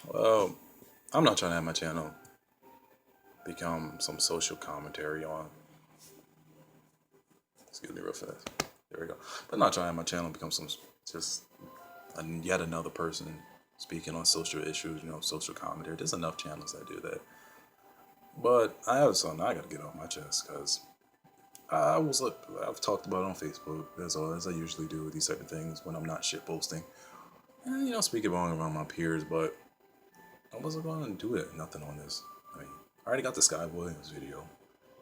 Well, I'm not trying to have my channel become some social commentary on. Excuse me, real fast. There we go. But I'm not trying to have my channel become some just yet another person speaking on social issues. Social commentary. There's enough channels that do that. But I have something I gotta get off my chest because I've talked about it on Facebook as I usually do with these certain things when I'm not shit posting. And speaking about around my peers, but I wasn't going to do it. Nothing on this. I mean, I already got the Sky Williams video.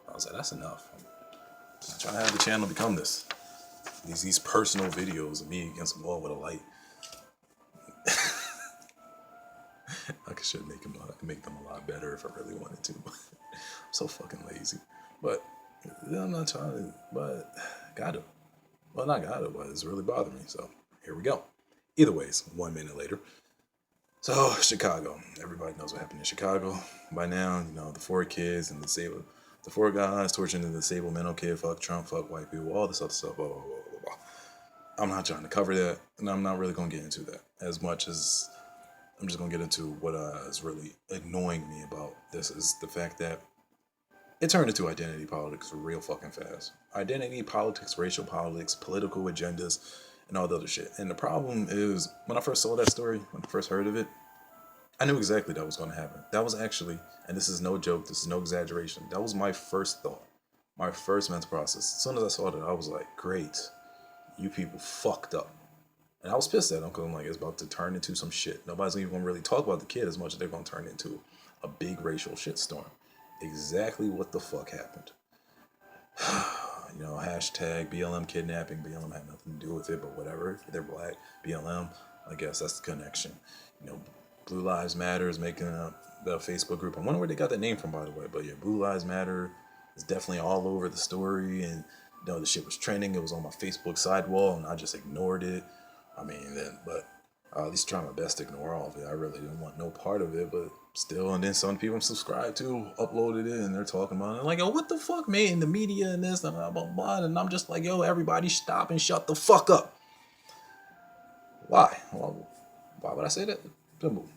I was like, that's enough. I'm trying to have the channel become this. These personal videos of me against a wall with a light. I should make them. I can make them a lot better if I really wanted to. I'm so fucking lazy. But I'm not trying to. But gotta. Well, not gotta, but it's really bothering me. So here we go. Either ways, 1 minute later. So Chicago. Everybody knows what happened in Chicago by now. The four kids and the four guys torturing the disabled mental kid. Fuck Trump. Fuck white people. All this other stuff. Blah blah blah blah blah. I'm not trying to cover that, and I'm not really gonna get into that as much as I'm just gonna get into what is really annoying me about this is the fact that it turned into identity politics real fucking fast. Identity politics, racial politics, political agendas, and all the other shit. And the problem is, when I first saw that story, when I first heard of it, I knew exactly that was going to happen. That was actually, and this is no joke, this is no exaggeration, that was my first thought, my first mental process. As soon as I saw that, I was like, great, you people fucked up. And I was pissed at them because I'm like, it's about to turn into some shit. Nobody's even going to really talk about the kid as much as they're going to turn into a big racial shitstorm. Exactly what the fuck happened. Hashtag BLM kidnapping. BLM had nothing to do with it, but whatever. They're black. BLM, I guess that's the connection. Blue Lives Matter is making a Facebook group. I wonder where they got that name from, by the way. But yeah, Blue Lives Matter is definitely all over the story. And, the shit was trending. It was on my Facebook sidewall, and I just ignored it. I mean, but I at least try my best to ignore all of it. I really didn't want no part of it, but still. And then some people I'm subscribed to uploaded it, and they're talking about it. Like, yo, what the fuck, man? The media and this and blah, blah, blah. And I'm just like, yo, everybody stop and shut the fuck up. Why? Well, why would I say that? Simple.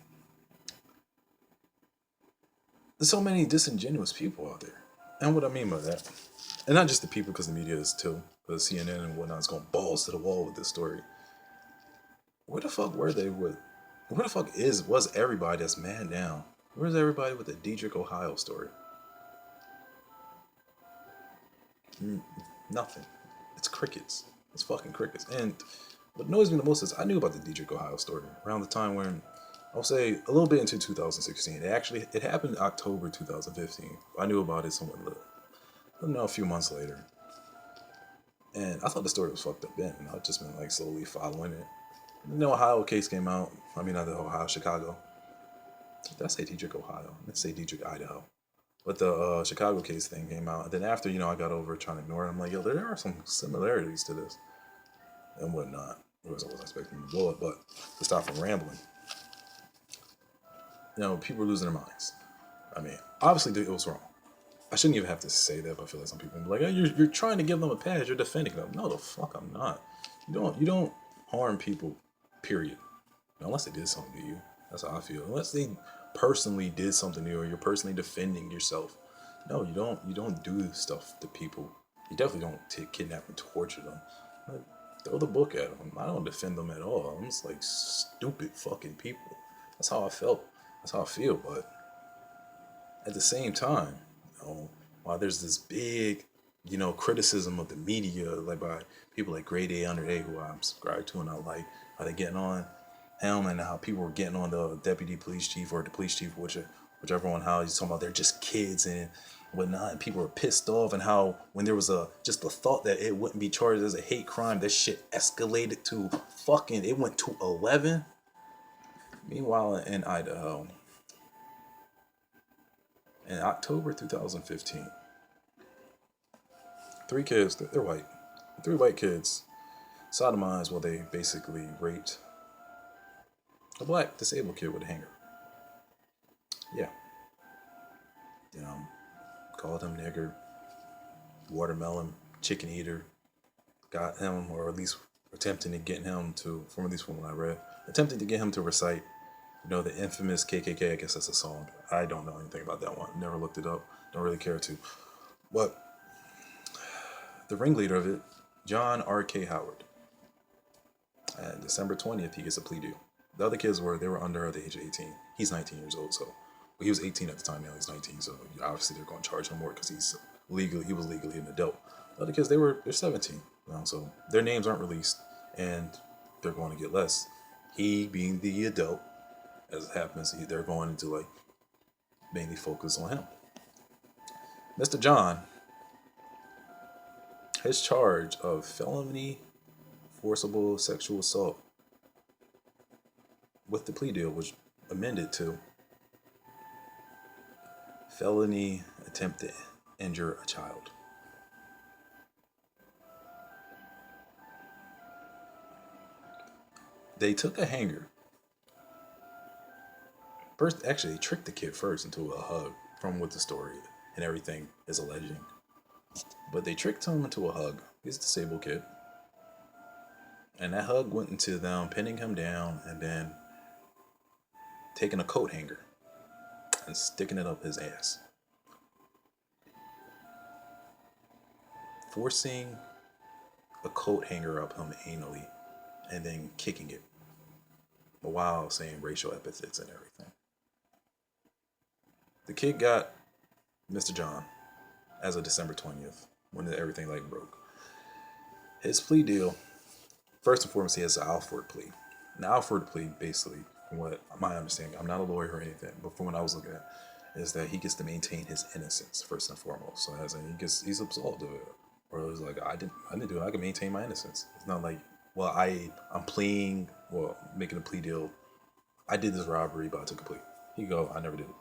There's so many disingenuous people out there. And what I mean by that, and not just the people, because the media is too, because CNN and whatnot is going balls to the wall with this story. Where the fuck were they with? Where the fuck was everybody that's man down? Where's everybody with the Diedrich, Ohio story? Nothing. It's crickets. It's fucking crickets. And what annoys me the most is I knew about the Diedrich, Ohio story around the time when I'll say a little bit into 2016. It happened in October 2015. I knew about it somewhat a few months later. And I thought the story was fucked up then. And I've just been like slowly following it. The Ohio case came out. I mean, not the Ohio, Chicago. Did I say Diedrich, Ohio? I meant to say Diedrich, Idaho. But the Chicago case thing came out. And then after, I got over trying to ignore it. I'm like, yo, there are some similarities to this. And whatnot. I wasn't expecting to blow it, but to stop from rambling. People are losing their minds. I mean, obviously it was wrong. I shouldn't even have to say that, but I feel like some people will be like, oh, you're trying to give them a pass. You're defending them. No, the fuck I'm not. You don't harm people, period. Unless they did something to you. That's how I feel. Unless they personally did something to you or you're personally defending yourself. No, you don't do stuff to people. You definitely don't kidnap and torture them. Like, throw the book at them. I don't defend them at all. I'm just like stupid fucking people. That's how I felt. That's how I feel. But at the same time, while there's this big, criticism of the media, like by people like Grade A Under A, who I'm subscribed to, and I like how they getting on him and how people were getting on the deputy police chief or the police chief, whichever one, how he's talking about they're just kids and whatnot, and people were pissed off, and how when there was just the thought that it wouldn't be charged as a hate crime, this shit escalated to it went to 11. Meanwhile, in Idaho, in October 2015, three kids, they're white, three white kids, sodomized while they basically raped a black disabled kid with a hanger. Yeah. Called him nigger, watermelon, chicken eater, got him, or at least attempting to get him to, from at least from what I read, attempted to get him to recite, the infamous KKK. I guess that's a song. I don't know anything about that one. Never looked it up. Don't really care to. But the ringleader of it, John R.K. Howard. And December 20th, he gets a plea deal. The other kids they were under the age of 18. He's 19 years old, so he was 18 at the time. Now he's 19, so obviously they're going to charge him more because he was legally an adult. The other kids, they're 17, so their names aren't released, and they're going to get less. He being the adult, as it happens, they're going into like mainly focus on him. Mr. John, his charge of felony forcible sexual assault with the plea deal was amended to felony attempt to injure a child. They took a hanger. First, actually, they tricked the kid first into a hug, from what the story and everything is alleging. But they tricked him into a hug. He's a disabled kid. And that hug went into them pinning him down and then taking a coat hanger and sticking it up his ass. Forcing a coat hanger up him anally and then kicking it while saying racial epithets and everything. The kid got Mr. John as of December 20th when everything broke. His plea deal, first and foremost, he has an Alford plea. An Alford plea, basically, from what my understanding, I'm not a lawyer or anything, but from what I was looking at, is that he gets to maintain his innocence first and foremost. So as in he's absolved of it, or it's like I didn't do it. I can maintain my innocence. It's not like, well, I'm pleading, making a plea deal. I did this robbery, but I took a plea. He go, I never did it.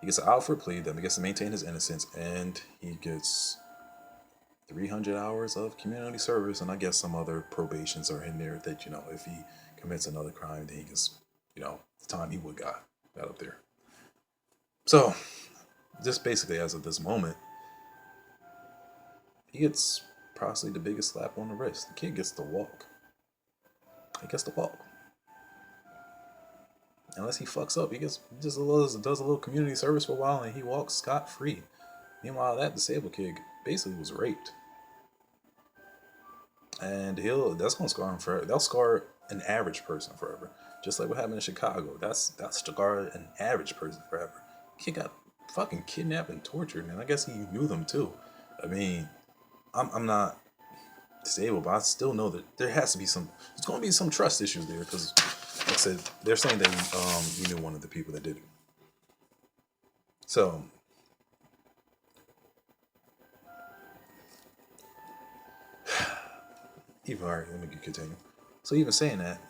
He gets an Alford plea, then he gets to maintain his innocence, and he gets 300 hours of community service, and I guess some other probations are in there that, if he commits another crime, then he gets, the time he would got up there. So, just basically as of this moment, he gets possibly the biggest slap on the wrist. The kid gets to walk. He gets to walk. Unless he fucks up, he just does a little community service for a while, and he walks scot-free. Meanwhile, that disabled kid basically was raped. And that's gonna scar him forever. That'll scar an average person forever. Just like what happened in Chicago. That's scar an average person forever. Kid got fucking kidnapped and tortured, and I guess he knew them too. I mean, I'm not disabled, but I still know that there's gonna be some trust issues there, because like I said, they're saying that he knew one of the people that did it. So even, all right, let me continue. So even saying that,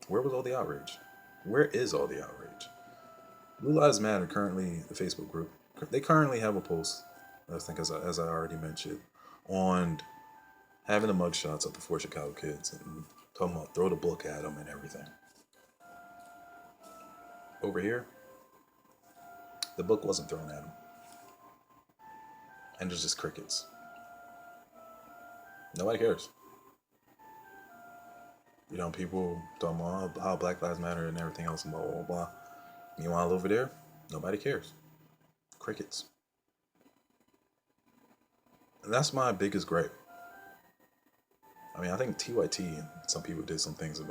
where was all the outrage? Where is all the outrage? Blue Lives Matter, currently the Facebook group, they currently have a post, I think as I already mentioned, on having the mugshots of the 4 Chicago kids and talking about throw the book at them and everything. Over here, the book wasn't thrown at them. And there's just crickets. Nobody cares. People talking about how Black Lives Matter and everything else and blah, blah, blah. Meanwhile, over there, nobody cares. Crickets. And that's my biggest gripe. I mean, I think TYT and some people did some things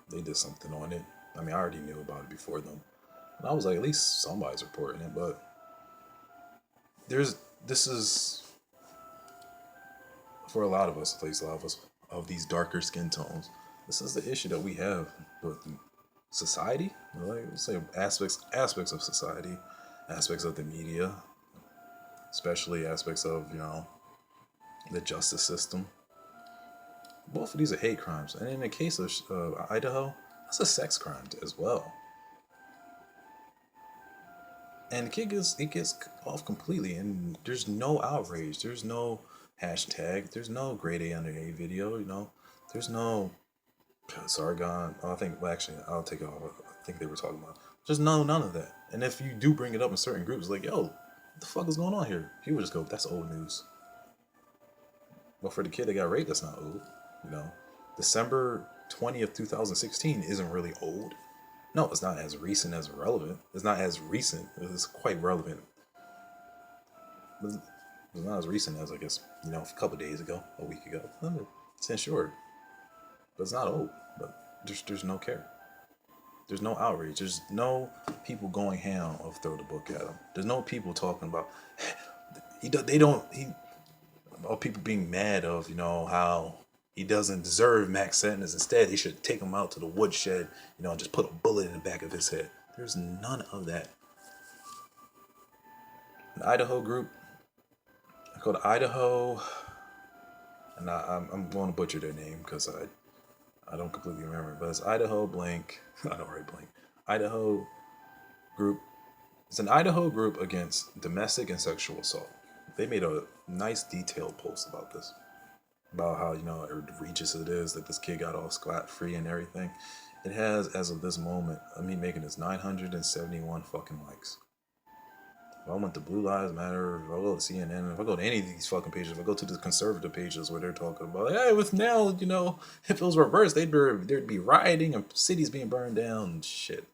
they did something on it. I mean, I already knew about it before them. And I was like, at least somebody's reporting it, but this is, for a lot of us, at least a lot of us, of these darker skin tones, this is the issue that we have with society, say aspects of society, aspects of the media, especially aspects of, the justice system. Both of these are hate crimes, and in the case of Idaho, that's a sex crime as well. And the kid gets off completely, and there's no outrage, there's no hashtag, there's no grade A under A video, there's no Sargon. I think, well, actually, I'll take it off. I think they were talking about just none of that. And if you do bring it up in certain groups, like, yo, what the fuck is going on here? People just go, that's old news. But for the kid that got raped, that's not old, December 20th, 2016 isn't really old. No, it's not as recent as relevant. It's not as recent. It's quite relevant. It's not as recent as, I guess, a couple days ago, a week ago. It's short, but it's not old. But there's no care. There's no outrage. There's no people going ham of throw the book at him. There's no people talking about about people being mad of how he doesn't deserve max sentence. Instead, they should take him out to the woodshed, and just put a bullet in the back of his head. There's none of that. An Idaho group, I called Idaho, and I'm going to butcher their name because I don't completely remember, but it's Idaho blank. I don't write blank. Idaho group. It's an Idaho group against domestic and sexual assault. They made a nice detailed post about this, about how egregious it is that this kid got off scot free and everything. It has, as of this moment, me making this 971 fucking likes. If I went to Blue Lives Matter, if I go to CNN, if I go to any of these fucking pages, if I go to the conservative pages where they're talking about, hey, with now, if it was reversed, there'd be rioting and cities being burned down and shit.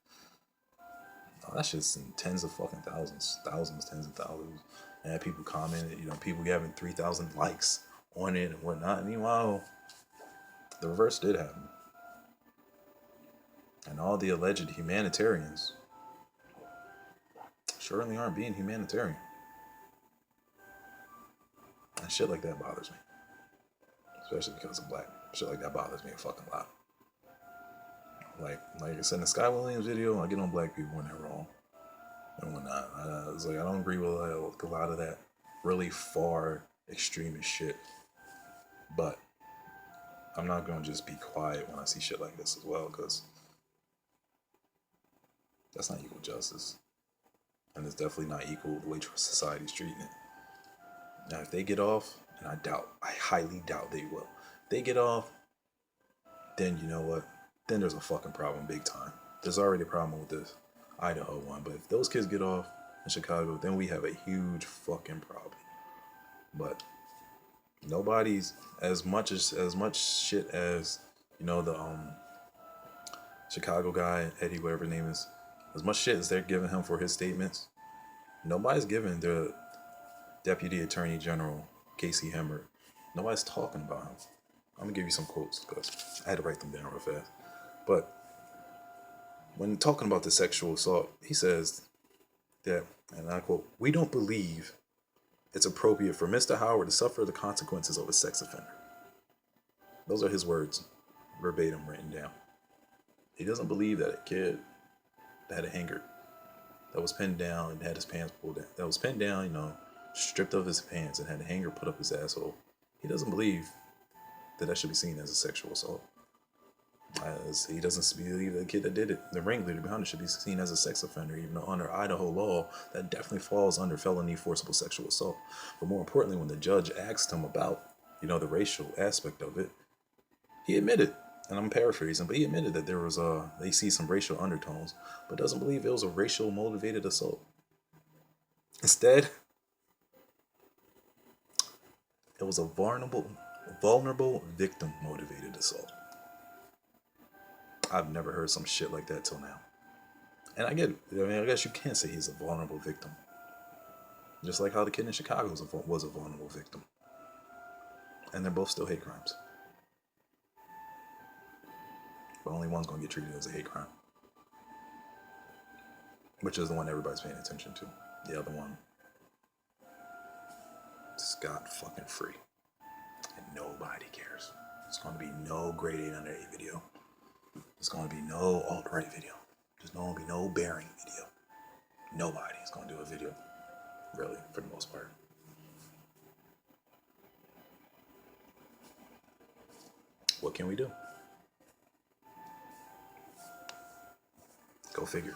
Oh, that's just in tens of fucking thousands, tens of thousands. And people commented, people having 3,000 likes on it and whatnot. And meanwhile, the reverse did happen. And all the alleged humanitarians certainly aren't being humanitarian. And shit like that bothers me. Especially because I'm black. Shit like that bothers me a fucking lot. Like I said in the Sky Williams video, I get on black people when they're wrong and whatnot. It's like I don't agree with a lot of that really far extremist shit. But I'm not going to just be quiet when I see shit like this as well, because that's not equal justice. And it's definitely not equal the way society's treating it. Now, if they get off, and I highly doubt they will. If they get off, then you know what? Then there's a fucking problem big time. There's already a problem with this Idaho one, but if those kids get off in Chicago, then we have a huge fucking problem. But nobody's as much shit as the Chicago guy, Eddie, whatever his name is, as much shit as they're giving him for his statements, nobody's giving the Deputy Attorney General, Casey Hemmer, nobody's talking about him. I'm going to give you some quotes because I had to write them down real fast. But when talking about the sexual assault, he says that, and I quote, "We don't believe it's appropriate for Mr. Howard to suffer the consequences of a sex offender." Those are his words, verbatim written down. He doesn't believe that a kid that had a hanger, that was pinned down and had his pants pulled down, that was pinned down, stripped of his pants and had a hanger put up his asshole. He doesn't believe that should be seen as a sexual assault. He doesn't believe the kid that did it, the ringleader behind it, should be seen as a sex offender, even though under Idaho law, that definitely falls under felony forcible sexual assault. But more importantly, when the judge asked him about, the racial aspect of it, he admitted, and I'm paraphrasing, but he admitted that there was they see some racial undertones, but doesn't believe it was a racial motivated assault. Instead, it was a vulnerable victim motivated assault. I've never heard some shit like that till now. And I get it. I guess you can't say he's a vulnerable victim. Just like how the kid in Chicago was a vulnerable victim. And they're both still hate crimes. But only one's going to get treated as a hate crime. Which is the one everybody's paying attention to. The other one, scot fucking free. And nobody cares. There's going to be no grade 8 under 8 video. There's going to be no alt-right video. There's going to be no bearing video. Nobody's going to do a video. Really, for the most part. What can we do? Go figure.